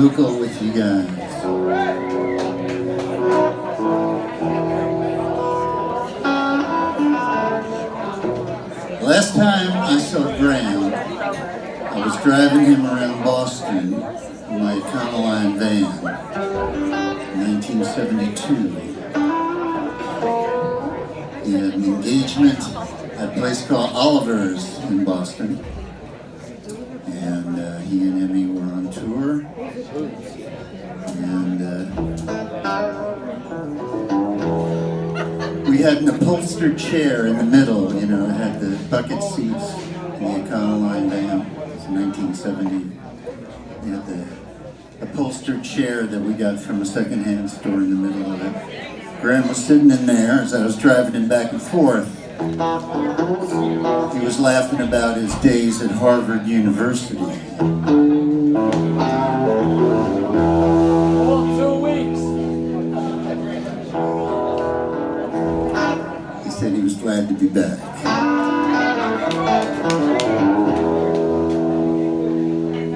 local with you guys. Last time I saw Graham, I was driving him around Boston in my Econoline van in 1972. He had an engagement at a place called Oliver's in Boston. And he and Emmy were on tour. And we had an upholstered chair in the middle, you know, it had the bucket seats in the Econoline van. It was 1970. We had the upholstered chair that we got from a secondhand store in the middle of it. Graham was sitting in there as I was driving him back and forth. He was laughing about his days at Harvard University. 2 weeks. He said he was glad to be back.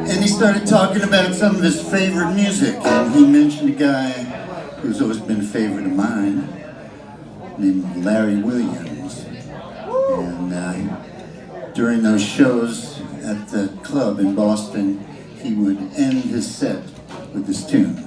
And he started talking about some of his favorite music, and he mentioned a guy who's always been a favorite of mine, named Larry Williams. And during those shows at the club in Boston, he would end his set with this tune.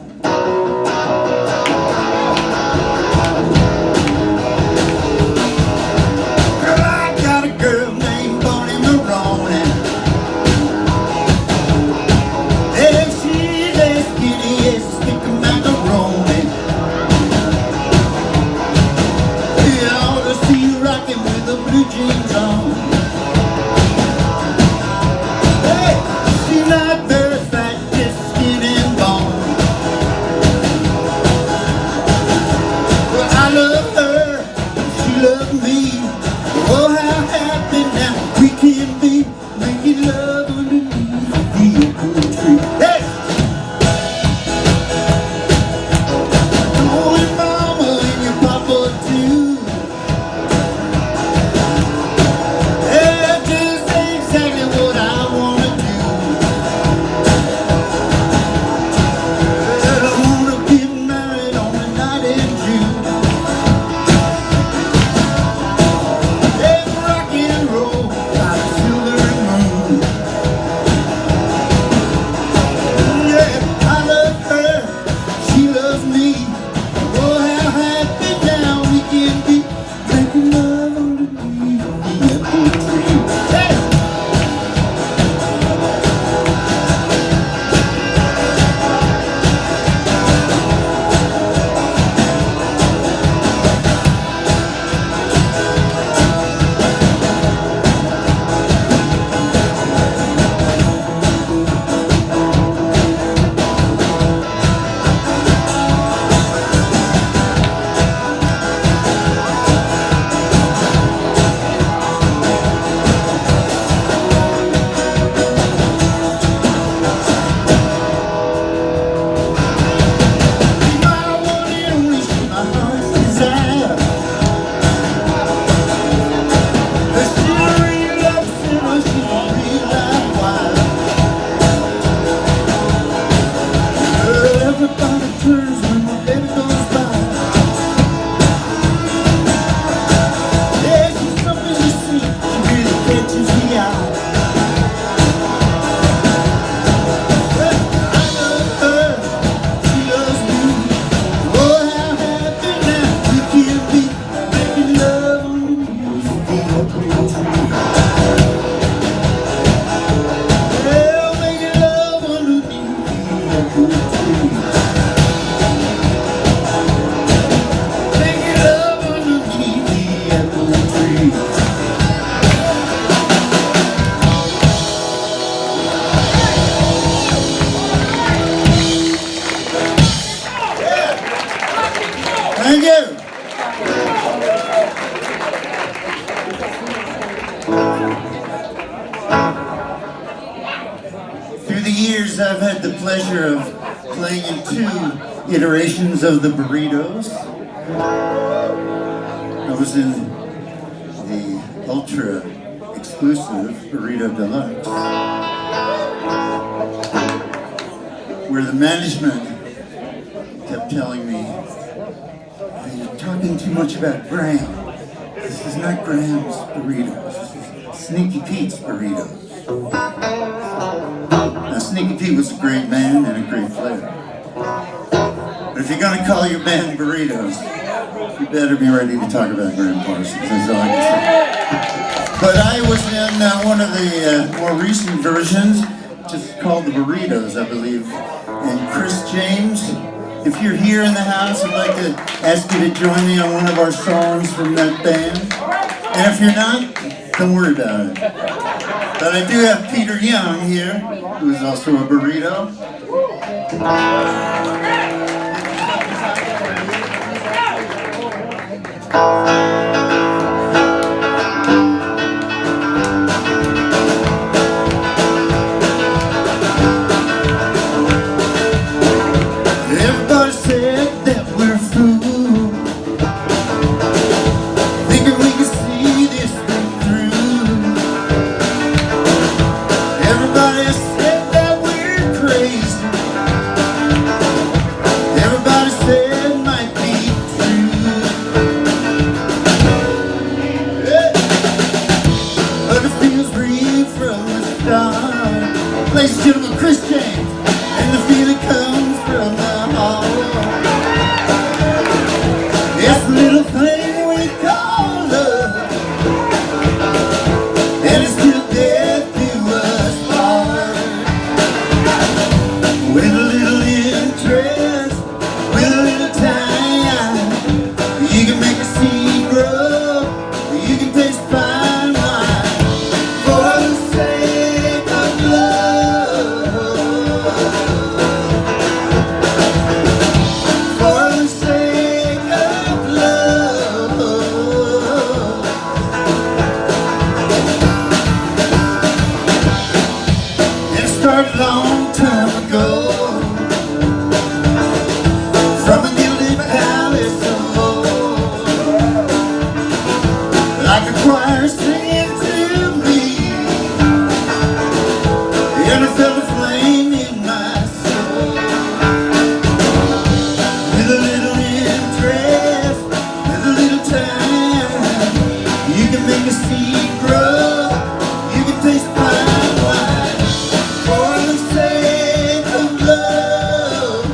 Thank you. Through the years, I've had the pleasure of playing in 2 iterations of the Burritos. I was in the ultra exclusive Burrito Deluxe. where the management kept telling me, "You're talking too much about Graham. This is not Graham's burritos. This is Sneaky Pete's burritos." Now, Sneaky Pete was a great man and a great flavor. But if you're gonna call your band burritos, you better be ready to talk about Graham Parsons. That's all I can say. But I was in one of the more recent versions, just called the Burritos, I believe. And Chris James, if you're here in the house, I'd like to ask you to join me on one of our songs from that band. And if you're not, don't worry about it. But I do have Peter Young here, who is also a burrito. Everybody said that we're fools, thinking we could see this thing through. Everybody said that we're crazy. Everybody said it might be true. Yeah. But it feels real from the start. Ladies and gentlemen, Chris James, and the feeling comes from the heart. This little thing we call love, and it's till death do us part. With a little interest, with a little time, you can make a seed grow, you can taste fine wine. For the sake of love, for the sake of love. It started a long time ago, from a gilded palace of old, like a choir singing to me, and I felt a flame in my soul. With a little interest, with a little time, you can make a seed grow, you can taste fine wine. For the sake of love,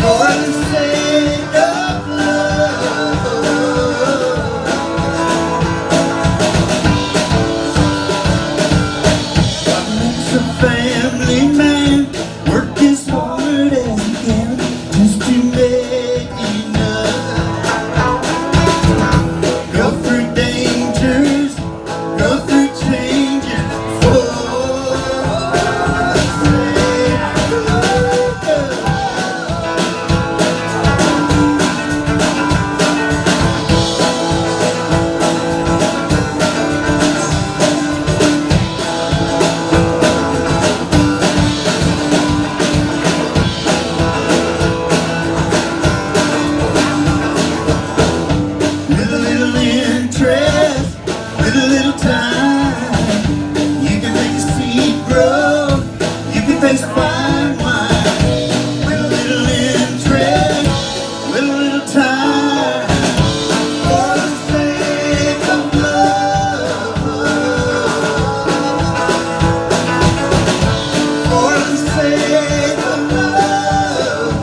for the sake of love. What makes a family man work as hard as he can just to make enough? Go through dangers, go through changes for the sake of love. With a little interest, with a little time, you can make a seed grow, you can taste fine wine. With a little interest, with a little time, for the sake of love, for the sake of love,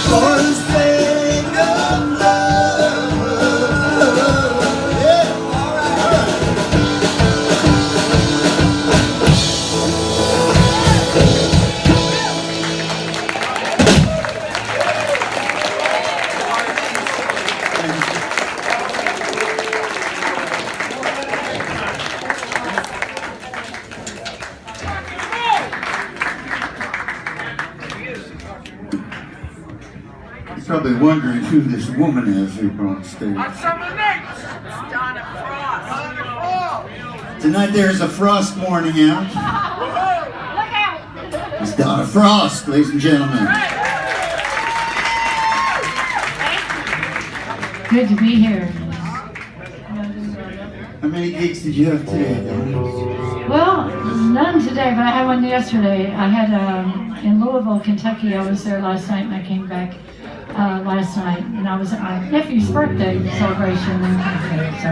for the sake of love. Yeah, all right, all right. You're probably wondering who this woman is who brought on stage. What's up with next? Donna Frost. Tonight there's a frost morning out. Look out! It's Donna Frost, ladies and gentlemen. Good to be here. I many gigs did you have today, Donna? Well, none today, but I had one yesterday. I had in Louisville, Kentucky. I was there last night, and I came back last night, and I was at my nephew's birthday celebration in Kentucky. So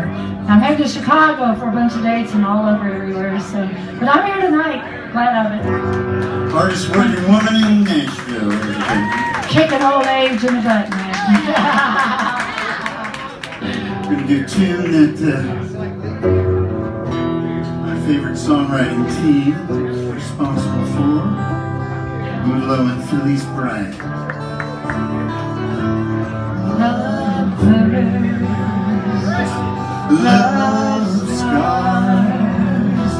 I'm headed to Chicago for a bunch of dates and all over everywhere. So, but I'm here tonight. Glad of it. Hardest working woman in Nashville. Kicking old age in the butt, man. We're gonna do a tune that my favorite songwriting team is responsible for. Boudleaux and Philly's Bride. Love scars,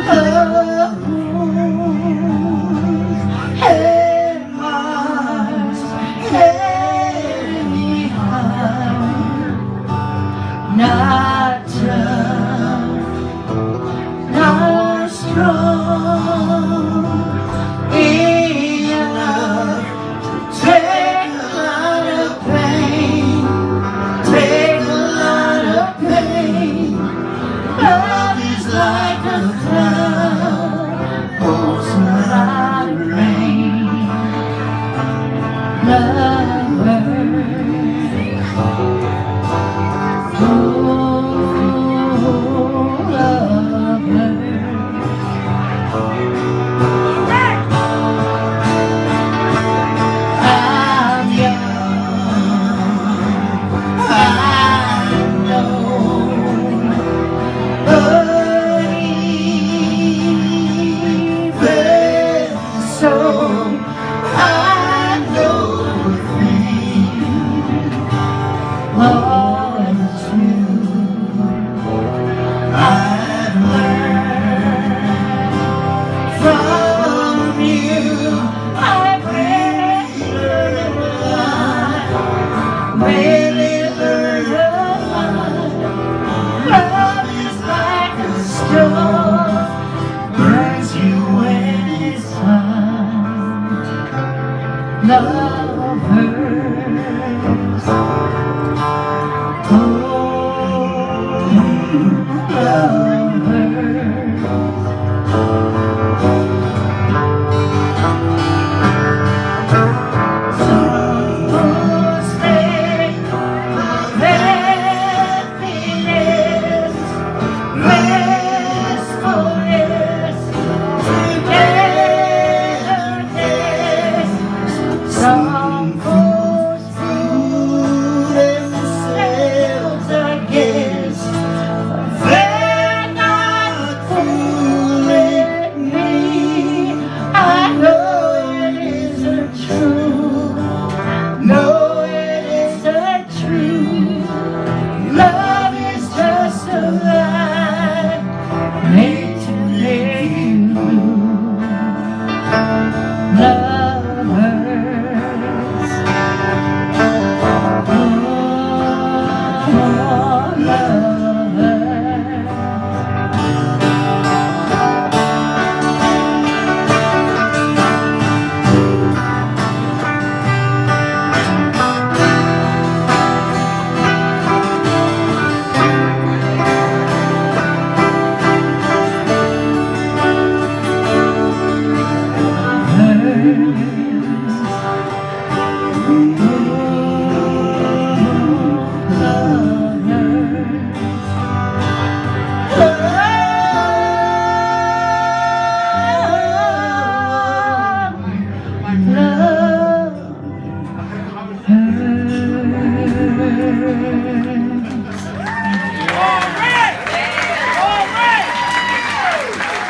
love wounds, head marks, heavy heart, not tough, not strong enough to take a lot of pain, take a lot of pain. Love is like a cloud, holds a lot of rain. Lovers, oh, lovers. I'm young, I know, but even so, I know all is true. I've learned from you. I've really learned a lot. Love is like a storm, burns you when it's hot. Love hurts. Oh, love hurts. Some folks think of happiness, restfulness, togetherness. Some folks fool themselves against. They're not fooling me. I know it isn't true. No, it isn't true. Love is just a lie made to make you blue. Love hurts. Oh, love hurts.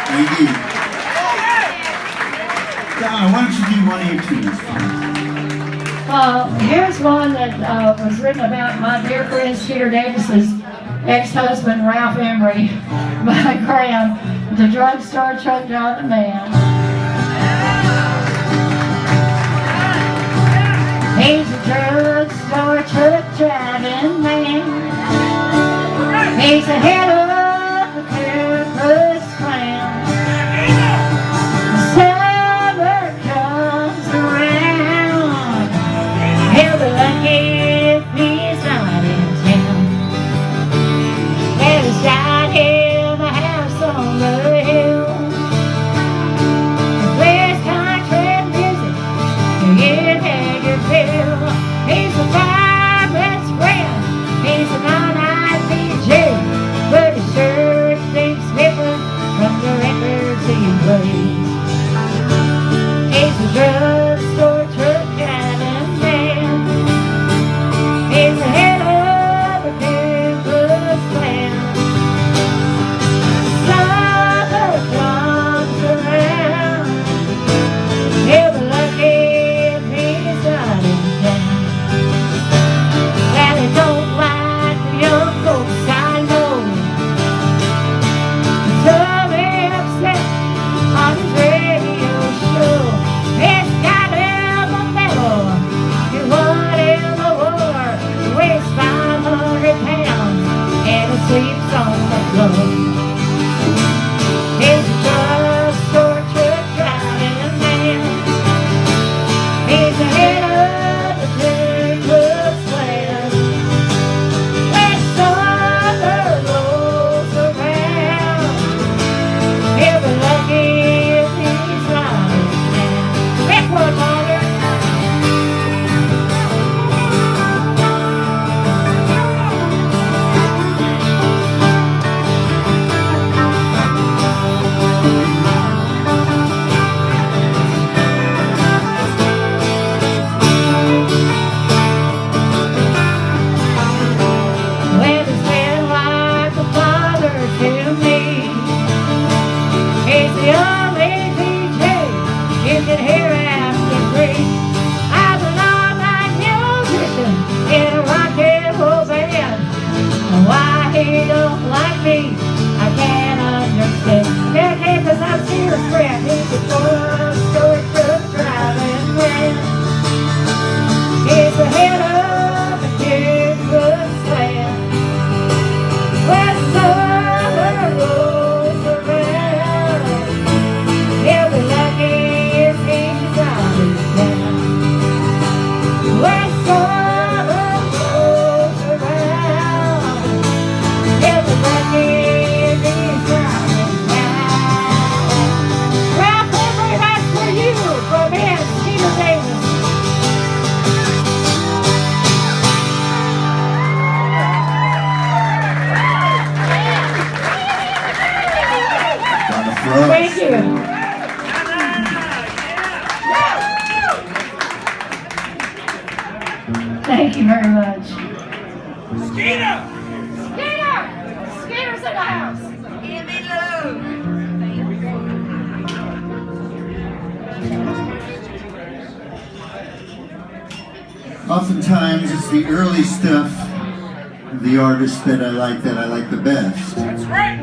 Thank you. Donna, why don't you do one of your tunes? Here's one that was written about my dear friend Skeeter Davis's ex-husband Ralph Emery by Graham, the drugstore truck driving man. He's a drugstore truck driving man. He's the head of the Ku Clan. Summer comes around, he'll be lucky if he's not in town. He's got me, I can't understand. Can't keep his eyes to your friend. He's a four-story truck driving man. He's the head of the Ku Klux Klan. When summer rolls around, he'll be lucky if he's on his town. When summer rolls around, he'll be lucky if he's on his town. Ralph, every that's for you, from me and Peter Davis. Donna Frost. Thank you. Thank you very much. Skeeter! Skeeter! Skeeter's in the house. Give me love. Oftentimes it's the early stuff of the artists that I like the best. That's right.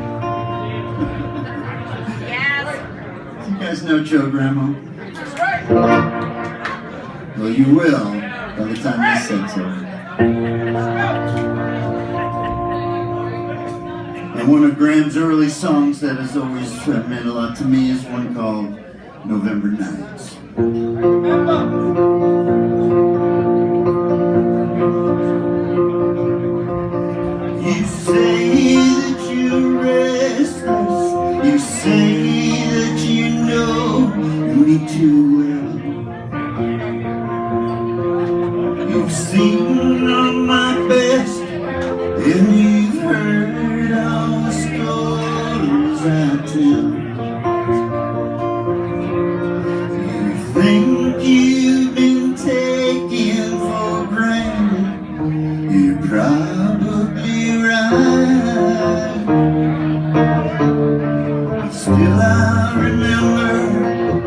Yes. You guys know Joe Gramo? That's right. Well, you will by the time this sets over. And one of Graham's early songs that has always meant a lot to me is one called November Nights. You say that you're restless, you say that you know me too well. You've seen all my best, and you've heard all the stories I tell. You think you've been taken for granted, you're probably right. But still I remember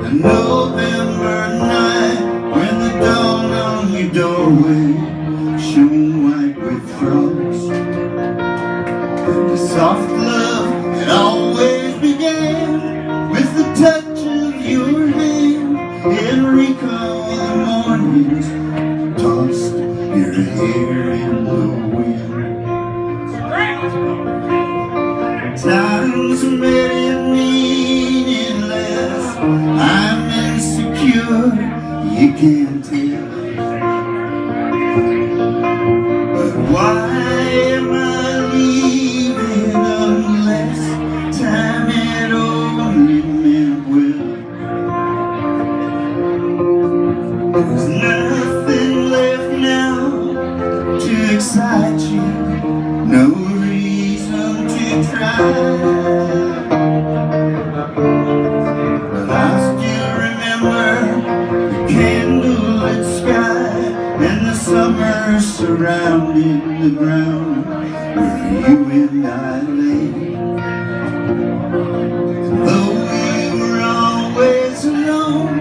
the November night when the dawn on your doorway shone white with frost. And the soft love that always began with the touch of your hand, and recall the mornings tossed your hair in the wind. Times are very meaningless, I'm insecure, you can't tell. But why am I leaving unless time had only meant well? There's nothing left now to excite you, no reason to try. But I still remember the candlelit sky and the summer surrounding the ground where you and I lay. Though we were always alone,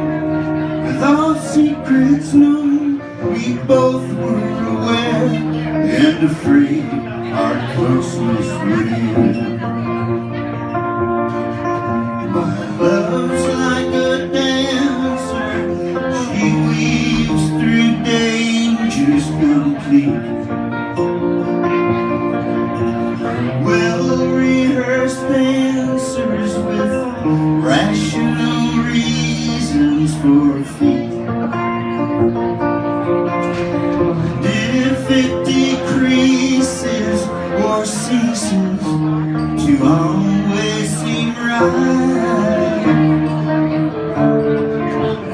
with all secrets known, we both were aware and afraid our closeness would end. My love's like a dancer, she weaves through dangers complete. Well-rehearsed dancers with rational reasons for feet. And if it decreases or ceases to always seem right,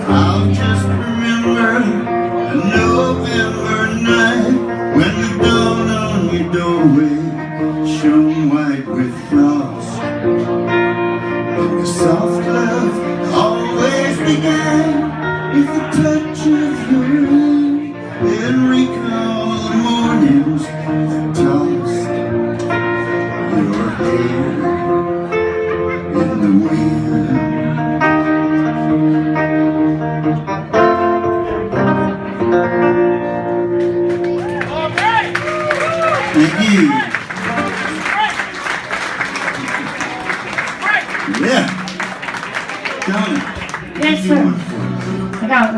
I'll just remember a November night when the dawn on your doorway shone white with frost. And the soft love always began with the touch of your hand, and recall the mornings that tossed your hair in the wind. Thank you.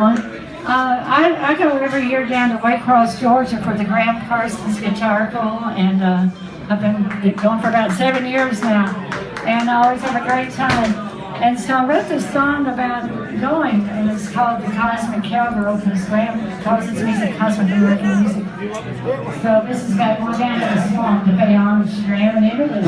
one. I go every year down to Waycross, Georgia for the Graham Parsons Guitar Pull, and I've been going for about 7 years now, and I always have a great time. And so I wrote this song about going, and it's called The Cosmic Cowgirl, because Graham calls his music Cosmic American music. So this is about going down to the swamp to pay homage to Graham and Emily.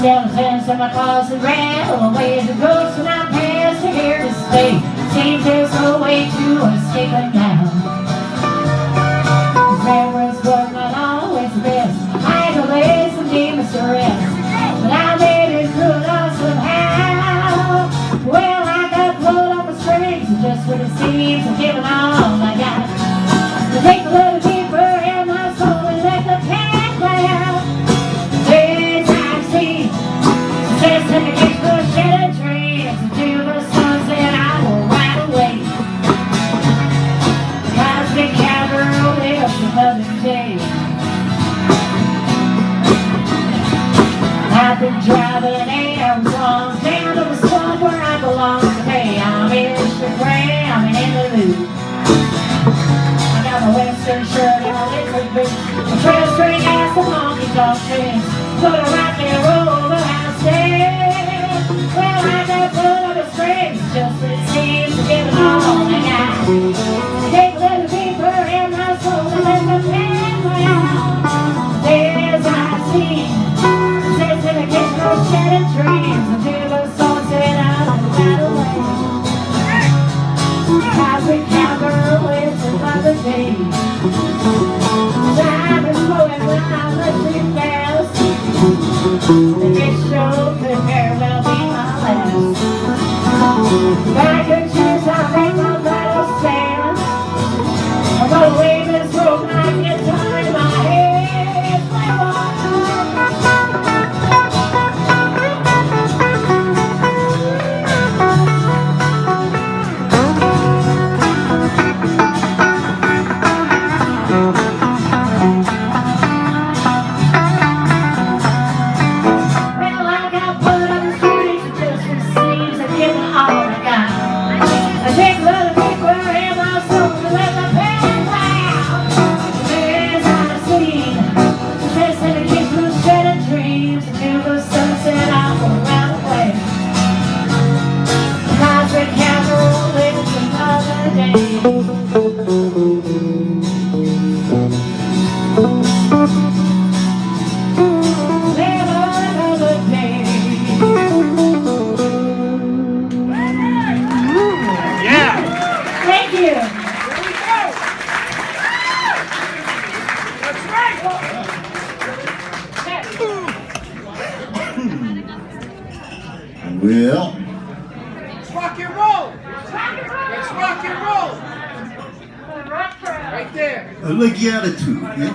Seven cents in my closet ran away as a ghost when I passed her here to stay. Seems there's no way to escape it now. Remembrance was not always the best. I had to lay some demons to rest, but I made it through it all somehow. Well, I got pulled off the strings, and just when it seems I'm giving all I got. To take a little deeper in my soul and let the cat play out. Just in the kiss for shattered dreams until the sunset I will ride away. The cosmic cowgirl lives another day. I've been driving 8 hours long down to the swamp where I belong today. I'm in Graham and in the loop. I got my western shirt and my laser boots, my trail string ass and monkey dog chains. Put a rock and roll, but I stay. Well, I got pulled up the strings, just as it seems to give it all I got. Take a little deeper in my soul and let the pain play out. There's I see, says in the kitchen of shattered dreams until the sunset I will ride away. Cosmic cowgirl lives another day. Time is flowing when I let you fast. This show could very well be my last. If I could choose, I'd make my battle stand. I'm gonna leave this room and I get time in my head. Play one. Well, Let's rock and roll. Let's rock and roll. Right there. I like the attitude, yeah?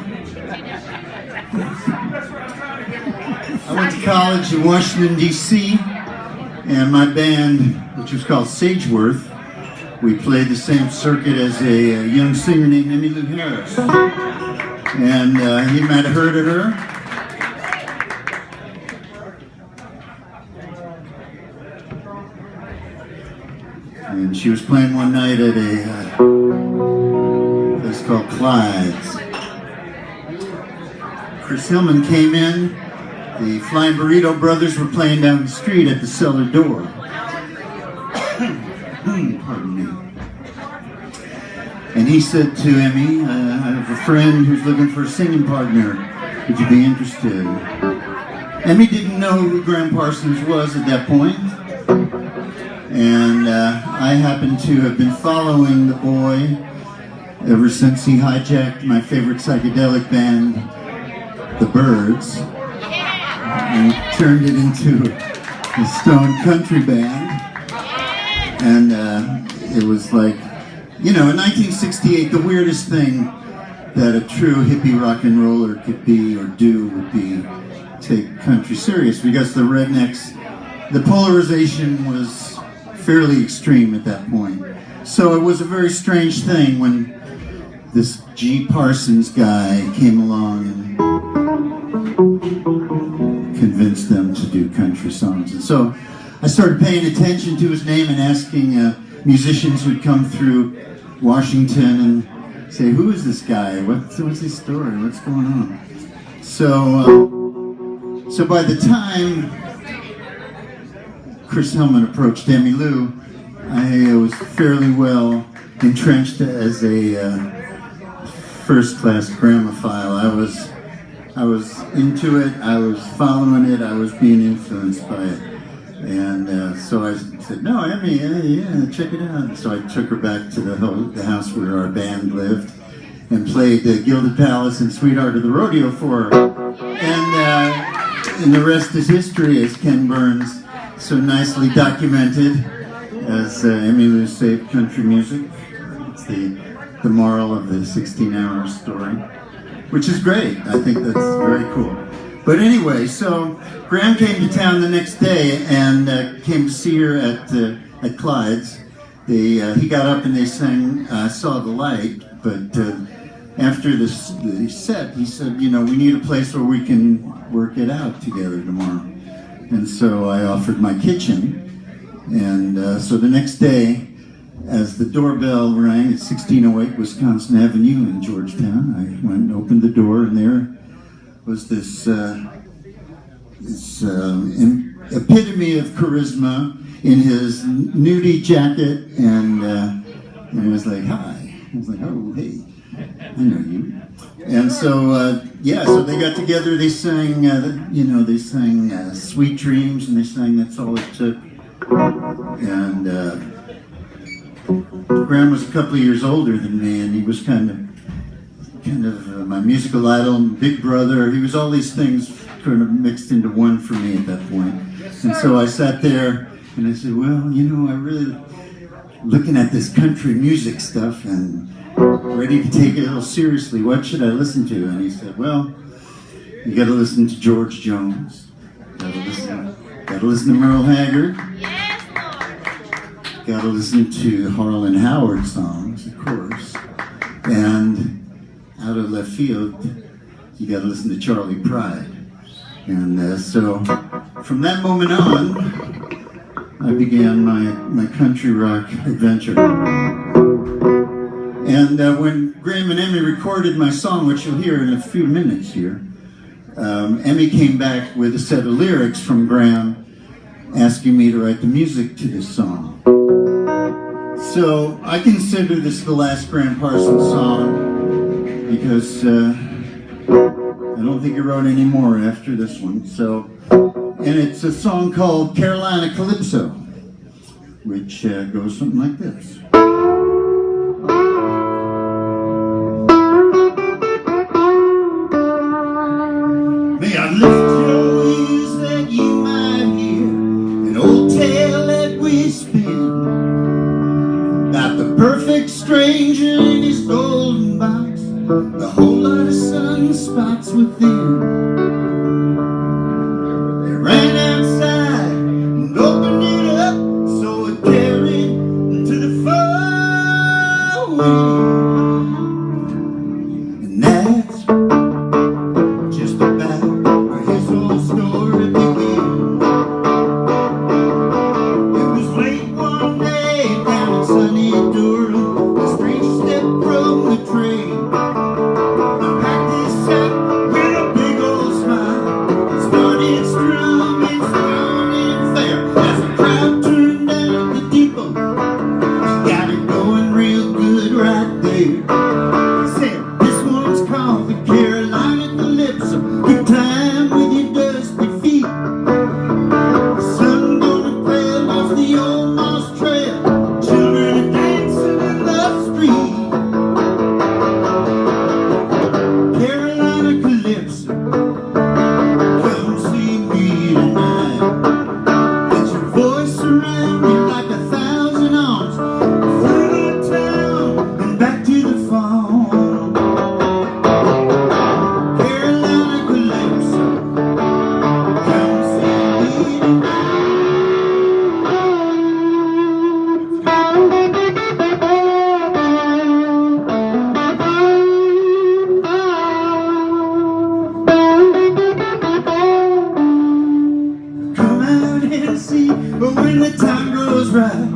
I went to college in Washington, D.C., and my band, which was called Sageworth, we played the same circuit as a young singer named Emmylou Harris. And you might have heard of her. And she was playing one night at a place called Clyde's. Chris Hillman came in. The Flying Burrito Brothers were playing down the street at the cellar door. Pardon me. And he said to Emmy, I have a friend who's looking for a singing partner. Would you be interested? Emmy didn't know who Graham Parsons was at that point. And I happened to have been following the boy ever since he hijacked my favorite psychedelic band, The Byrds, and turned it into a Stone Country band. And it was like, you know, in 1968, the weirdest thing that a true hippie rock and roller could be or do would be take country serious, because the rednecks, the polarization was fairly extreme at that point. So it was a very strange thing when this G. Parsons guy came along and country songs. And so I started paying attention to his name and asking musicians who'd come through Washington and say, who is this guy? What's his story? What's going on? So by the time Chris Hillman approached Emmylou, I was fairly well entrenched as a first-class gramophile. I was into it, I was following it, I was being influenced by it. And so I said, no, Emmy, yeah, check it out. So I took her back to the house where our band lived and played the Gilded Palace and Sweetheart of the Rodeo for her. And the rest is history, as Ken Burns so nicely documented, as Emmylou saved country music. It's the moral of the 16-hour story, which is great. I think that's very cool. But anyway, so Graham came to town the next day and came to see her at Clyde's. He got up and they sang Saw the Light, but after the set, he said, you know, we need a place where we can work it out together tomorrow. And so I offered my kitchen. And so the next day, as the doorbell rang at 1608 Wisconsin Avenue in Georgetown, I went and opened the door, and there was this epitome of charisma in his nudie jacket, and it was like, hi. I was like, oh, hey, I know you. And so, so they got together, they sang, they sang Sweet Dreams, and they sang That's All It Took. And Graham was a couple of years older than me, and he was kind of my musical idol, big brother. He was all these things kind of mixed into one for me at that point. And so I sat there and I said, well, you know, I really looking at this country music stuff and ready to take it a little seriously. What should I listen to? And he said, well, you got to listen to George Jones. Got to listen to Merle Haggard. Got to listen to Harlan Howard songs, of course. And out of left field, you got to listen to Charlie Pride. And so from that moment on, I began my country rock adventure. And when Graham and Emmy recorded my song, which you'll hear in a few minutes here, Emmy came back with a set of lyrics from Graham asking me to write the music to this song. So I consider this the last Graham Parsons song because I don't think he wrote any more after this one. So, and it's a song called Carolina Calypso, which goes something like this. May I lift your ears that you might hear an old tale that we spin about the perfect stranger in his golden box, the whole lot of sunspots within. They ran outside and opened it up so it carried into the far wind. And that's just about where his whole story began. It was late one day down in sunny Durham, a stranger stepped from the train. Come out. when the time goes right,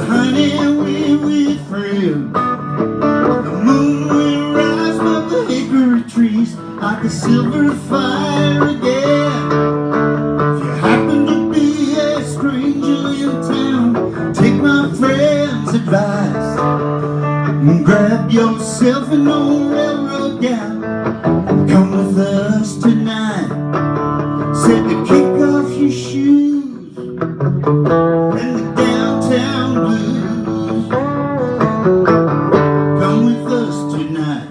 honey, we thrill. The moon will rise above the hickory trees like a silver fire again. If you happen to be a stranger in town, take my friend's advice and grab yourself an old railroad gown. Come with us tonight. Said to kick off your shoes and the downtown blues. Come with us tonight.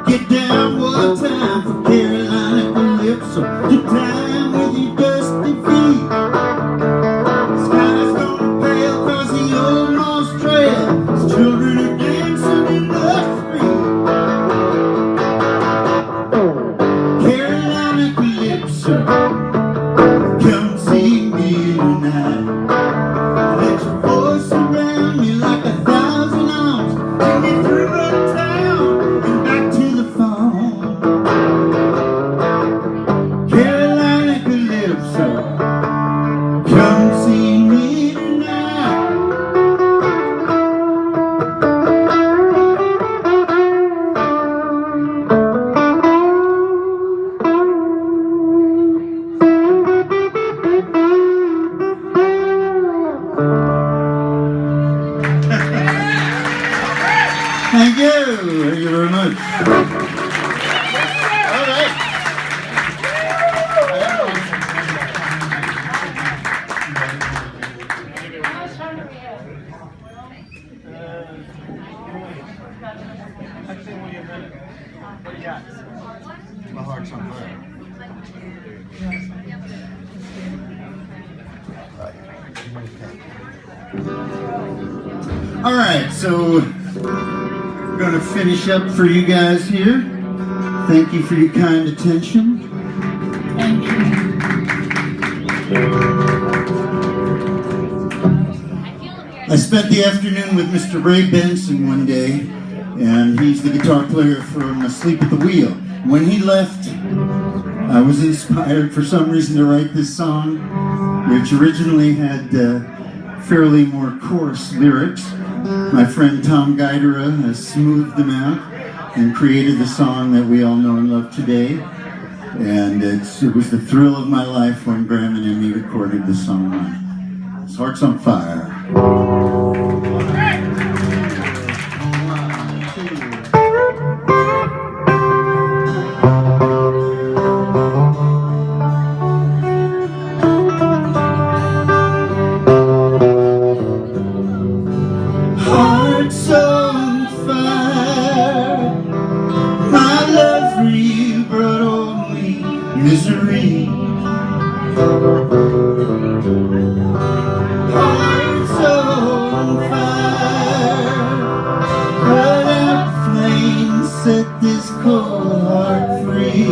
Get down one time for Carolina Calypso. Get time with your dusty feet. Sky's gonna pale across the old moss trail as children are dancing in the street. Carolina Calypso, come see me tonight. Let your voice around me like 1,000 arms. Take me through the town and back to the phone. Carolina Calypso, come see me tonight. Thank you. Thank you very much. All right. What do you got? My heart's on fire. All right, so we're going to finish up for you guys here. Thank you for your kind attention. Thank you. I spent the afternoon with Mr. Ray Benson one day, and he's the guitar player from Asleep at the Wheel. When he left, I was inspired for some reason to write this song, which originally had fairly more coarse lyrics. My friend Tom Guidera has smoothed them out and created the song that we all know and love today. And it was the thrill of my life when Graham and Emmy recorded the song. His Heart's on Fire. Heart's on fire. My love for you brought only misery. Heart's on fire. Put out flames, set this cold heart free.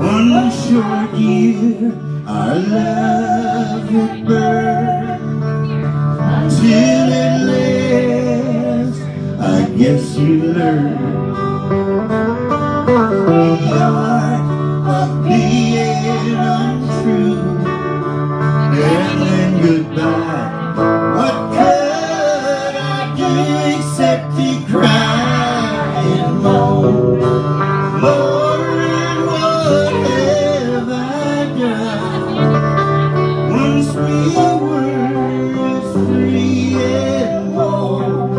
One short year, our love had burned. Till at last, I guess you learned the art of being untrue. And then goodbye. What could I do except to cry and moan? Lord, what have I done? Once we were free and warm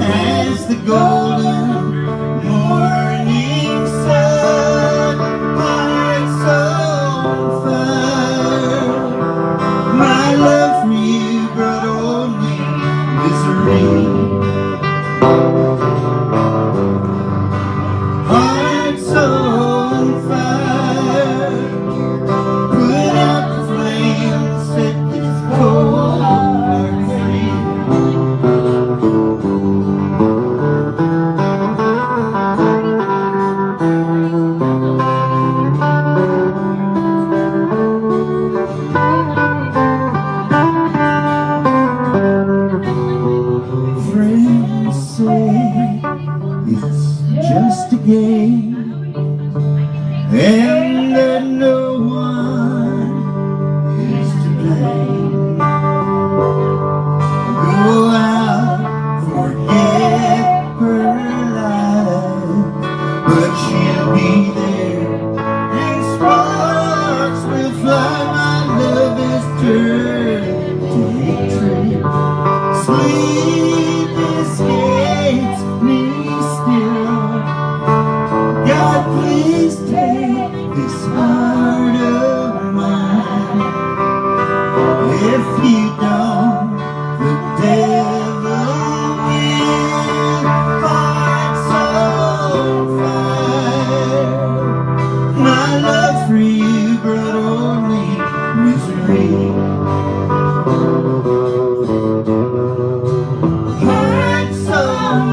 as the gold this heart of mine. If you don't, the devil will. Hearts on fire. My love for you brought only misery. Hearts on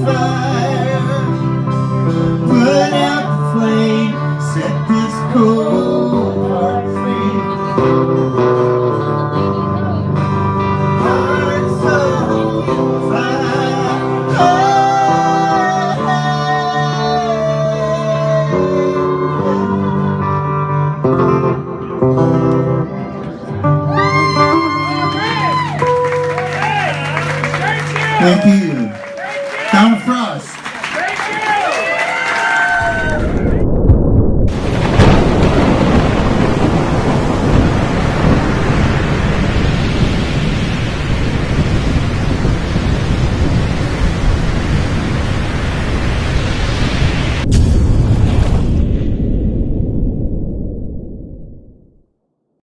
fire. Put out the flame, set this cold heart free. Hearts on fire. Thank you. Donna Frost.